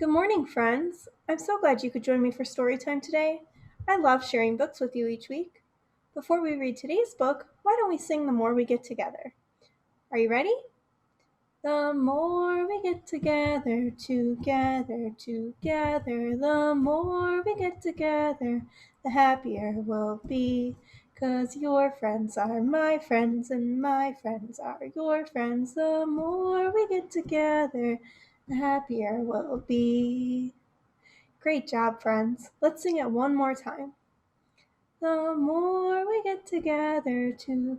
Good morning, friends. I'm so glad you could join me for Storytime today. I love sharing books with you each week. Before we read today's book, why don't we sing The More We Get Together? Are you ready? The more we get together, the more we get together, the happier we'll be. 'Cause your friends are my friends and my friends are your friends. The more we get together, the happier we'll be. Great job, friends. Let's sing it one more time. The more we get together, the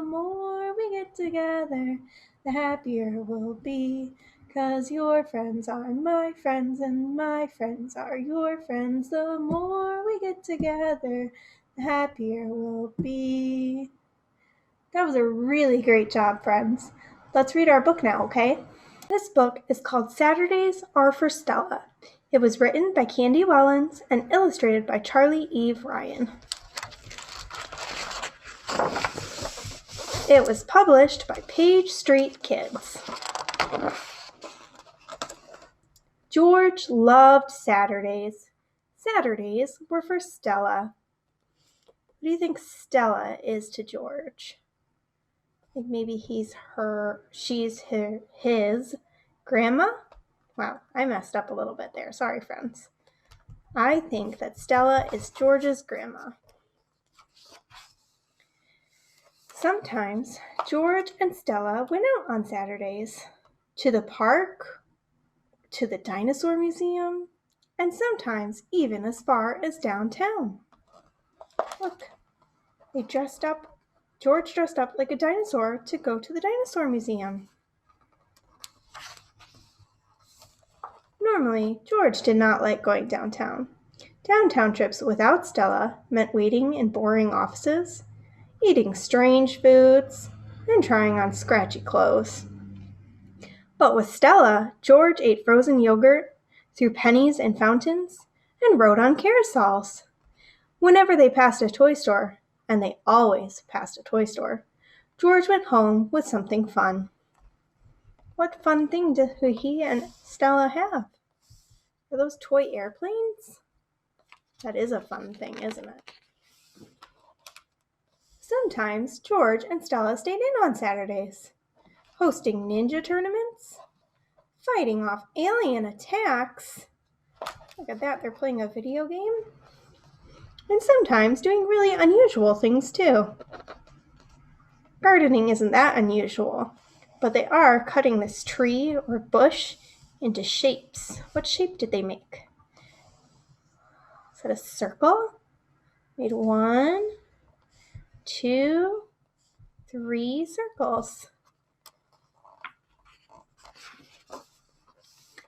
more we get together, the happier we'll be. 'Cause your friends are my friends and my friends are your friends. The more we get together, the happier we'll be. That was a really great job, friends. Let's read our book now, okay? This book is called Saturdays Are for Stella. It was written by Candy Wellens and illustrated by Charlie Eve Ryan. It was published by Page Street Kids. George loved Saturdays. Saturdays were for Stella. What do you think Stella is to George? I think maybe she's his grandma? Wow, I messed up a little bit there. Sorry, friends. I think that Stella is George's grandma. Sometimes George and Stella went out on Saturdays to the park, to the dinosaur museum, and sometimes even as far as downtown. Look, George dressed up like a dinosaur to go to the dinosaur museum. Normally, George did not like going downtown. Downtown trips without Stella meant waiting in boring offices, eating strange foods, and trying on scratchy clothes. But with Stella, George ate frozen yogurt, threw pennies in fountains, and rode on carousels. Whenever they passed a toy store, and they always passed a toy store, George went home with something fun. What fun thing did he and Stella have? Are those toy airplanes? That is a fun thing, isn't it? Sometimes George and Stella stayed in on Saturdays, hosting ninja tournaments, fighting off alien attacks. Look at that, they're playing a video game. And sometimes doing really unusual things too. Gardening isn't that unusual, but they are cutting this tree or bush into shapes. What shape did they make? Is that a circle? Made 1, 2, 3 circles.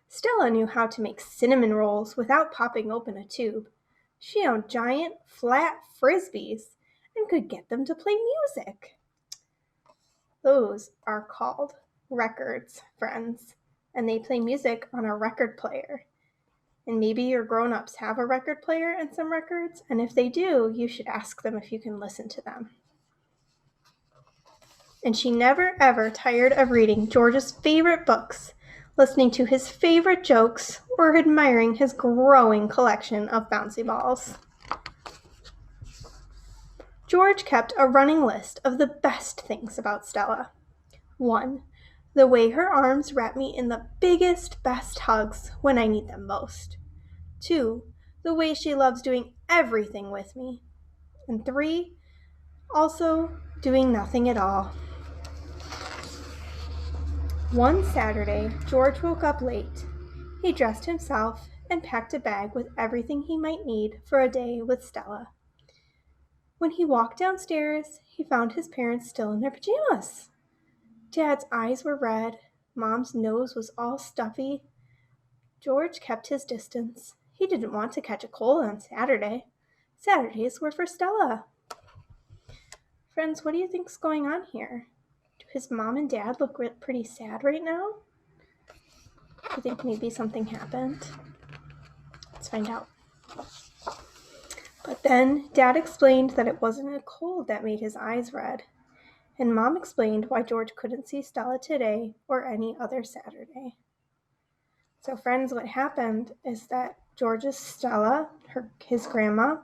Stella knew how to make cinnamon rolls without popping open a tube. She owned giant, flat frisbees and could get them to play music. Those are called records, friends, and they play music on a record player. And maybe your grown-ups have a record player and some records, and if they do, you should ask them if you can listen to them. And she never ever tired of reading George's favorite books, listening to his favorite jokes, or admiring his growing collection of bouncy balls. George kept a running list of the best things about Stella. 1. The way her arms wrap me in the biggest, best hugs when I need them most. 2. The way she loves doing everything with me. And 3. Also doing nothing at all. One Saturday, George woke up late. He dressed himself and packed a bag with everything he might need for a day with Stella. When he walked downstairs, he found his parents still in their pajamas. Dad's eyes were red. Mom's nose was all stuffy. George kept his distance. He didn't want to catch a cold on Saturday. Saturdays were for Stella. Friends, what do you think's going on here? Do his mom and dad look pretty sad right now? Do you think maybe something happened? Let's find out. But then Dad explained that it wasn't a cold that made his eyes red. And Mom explained why George couldn't see Stella today or any other Saturday. So friends, what happened is that George's Stella, his grandma,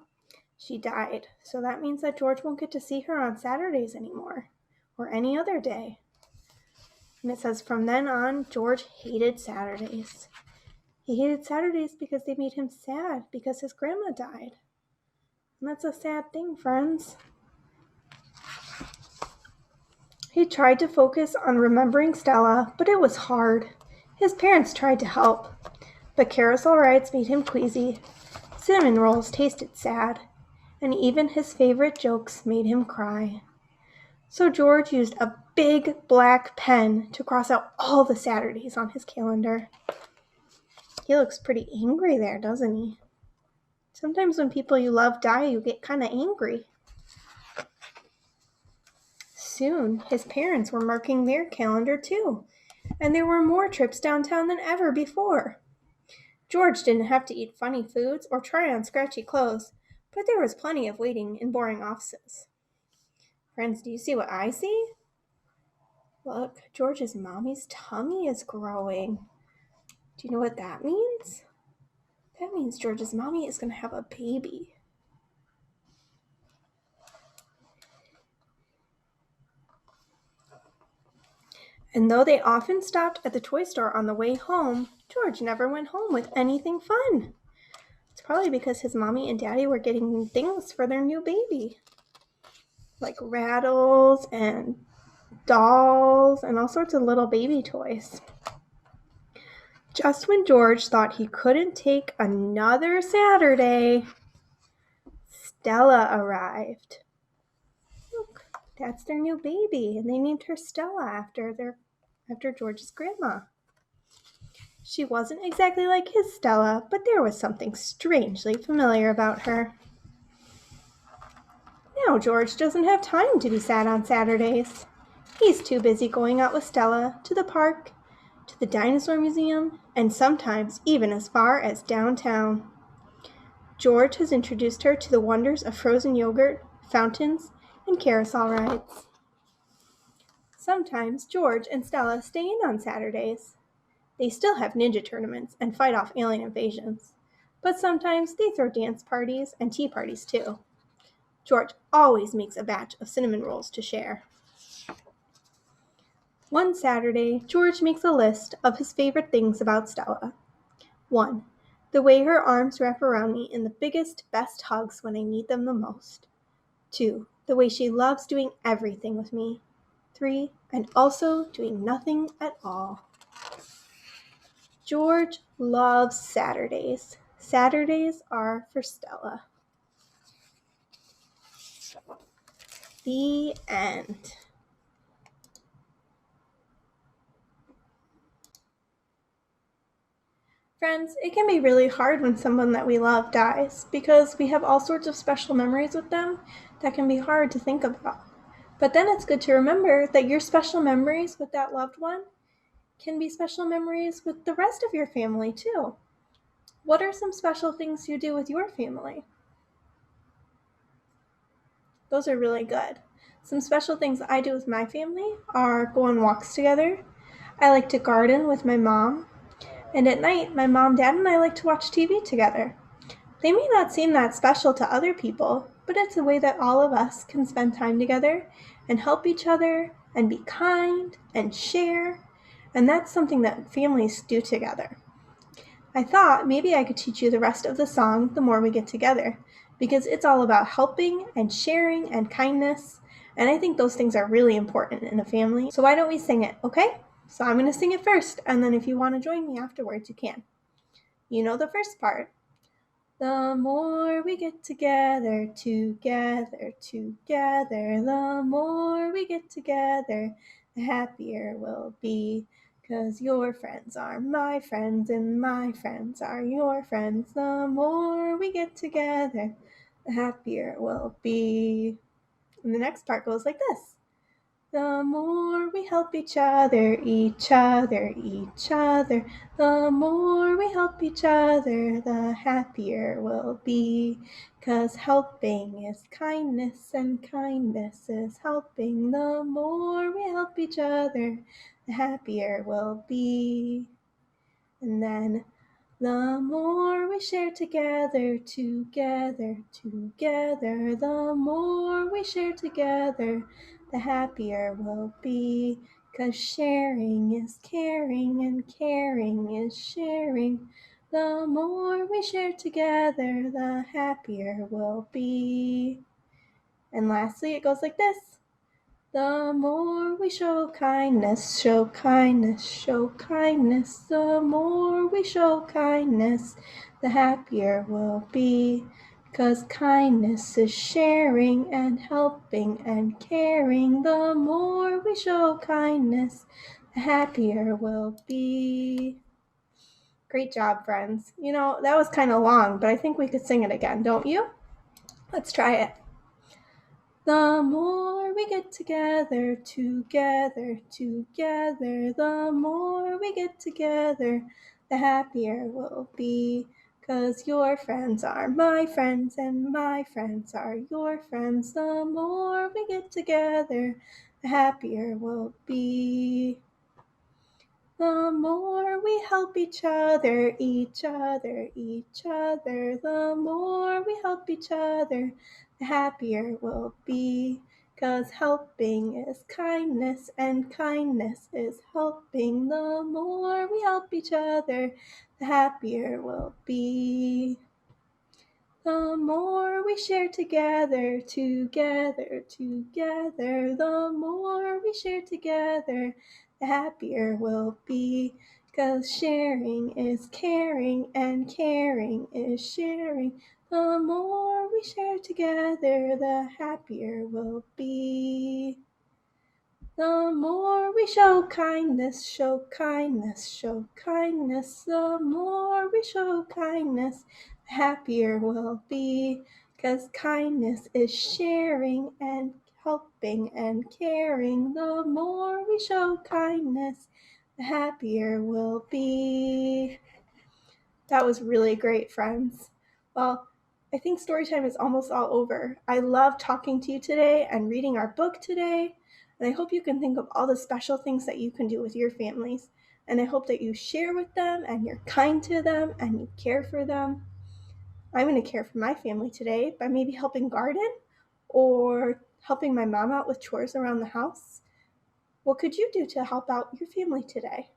she died. So that means that George won't get to see her on Saturdays anymore or any other day. And it says from then on, George hated Saturdays. He hated Saturdays because they made him sad because his grandma died. And that's a sad thing, friends. He tried to focus on remembering Stella, but it was hard. His parents tried to help, but carousel rides made him queasy. Cinnamon rolls tasted sad, and even his favorite jokes made him cry. So George used a big black pen to cross out all the Saturdays on his calendar. He looks pretty angry there, doesn't he? Sometimes when people you love die, you get kind of angry. Soon, his parents were marking their calendar too, and there were more trips downtown than ever before. George didn't have to eat funny foods or try on scratchy clothes, but there was plenty of waiting in boring offices. Friends, do you see what I see? Look, George's mommy's tummy is growing. Do you know what that means? That means George's mommy is going to have a baby. And though they often stopped at the toy store on the way home, George never went home with anything fun. It's probably because his mommy and daddy were getting things for their new baby, like rattles and dolls and all sorts of little baby toys. Just when George thought he couldn't take another Saturday, Stella arrived. Look, that's their new baby, and they named her Stella after George's grandma. She wasn't exactly like his Stella, but there was something strangely familiar about her. Now George doesn't have time to be sad on Saturdays. He's too busy going out with Stella to the park, to the dinosaur museum, and sometimes even as far as downtown. George has introduced her to the wonders of frozen yogurt, fountains, and carousel rides. Sometimes George and Stella stay in on Saturdays. They still have ninja tournaments and fight off alien invasions, but sometimes they throw dance parties and tea parties too. George always makes a batch of cinnamon rolls to share. One Saturday, George makes a list of his favorite things about Stella. 1. The way her arms wrap around me in the biggest, best hugs when I need them the most. 2. The way she loves doing everything with me. 3. And also doing nothing at all. George loves Saturdays. Saturdays are for Stella. The end. Friends, it can be really hard when someone that we love dies because we have all sorts of special memories with them that can be hard to think about. But then it's good to remember that your special memories with that loved one can be special memories with the rest of your family too. What are some special things you do with your family? Those are really good. Some special things I do with my family are go on walks together. I like to garden with my mom. And at night, my mom, dad, and I like to watch TV together. They may not seem that special to other people, but it's a way that all of us can spend time together and help each other and be kind and share. And that's something that families do together. I thought maybe I could teach you the rest of the song the more we get together, because it's all about helping and sharing and kindness. And I think those things are really important in a family. So why don't we sing it, okay? So I'm going to sing it first, and then if you want to join me afterwards, you can. You know the first part. The more we get together, together, together, the more we get together, the happier we'll be. 'Cause your friends are my friends and my friends are your friends. The more we get together, the happier we'll be. And the next part goes like this. The more we help each other, each other, each other, the more we help each other, the happier we'll be. 'Cause helping is kindness and kindness is helping. The more we help each other, the happier we'll be. And then, the more we share together, together, together, the more we share together, the happier we'll be. 'Cause sharing is caring and caring is sharing. The more we share together, the happier we'll be. And lastly, it goes like this. The more we show kindness, show kindness, show kindness. The more we show kindness, the happier we'll be. 'Cause kindness is sharing and helping and caring. The more we show kindness, the happier we'll be. Great job, friends. That was kind of long, but I think we could sing it again, don't you? Let's try it. The more we get together, together, together, the more we get together, the happier we'll be. 'Cause your friends are my friends and my friends are your friends. The more we get together, the happier we'll be. The more we help each other, the more we help each other, the happier we'll be. 'Cause helping is kindness and kindness is helping. The more we help each other, the happier we'll be. The more we share together, together, together, the more we share together, the happier we'll be. 'Cause sharing is caring and caring is sharing. The more we share together, the happier we'll be. The more we show kindness, show kindness, show kindness. The more we show kindness, the happier we'll be. 'Cause kindness is sharing and helping and caring. The more we show kindness, the happier we'll be. That was really great, friends. Well, I think story time is almost all over. I love talking to you today and reading our book today. And I hope you can think of all the special things that you can do with your families. And I hope that you share with them and you're kind to them and you care for them. I'm going to care for my family today by maybe helping garden or helping my mom out with chores around the house. What could you do to help out your family today?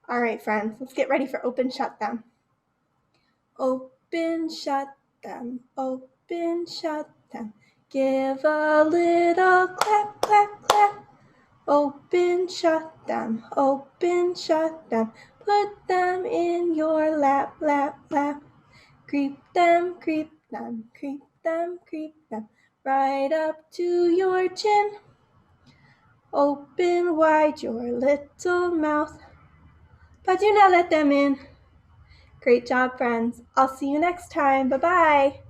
All right, friends, let's get ready for open shut them. Open, shut them, open, shut them. Give a little clap, clap, clap. Open, shut them, open, shut them. Put them in your lap, lap, lap. Creep them, creep them, creep them, creep them. Right up to your chin. Open wide your little mouth, but do not let them in. Great job, friends. I'll see you next time. Bye-bye.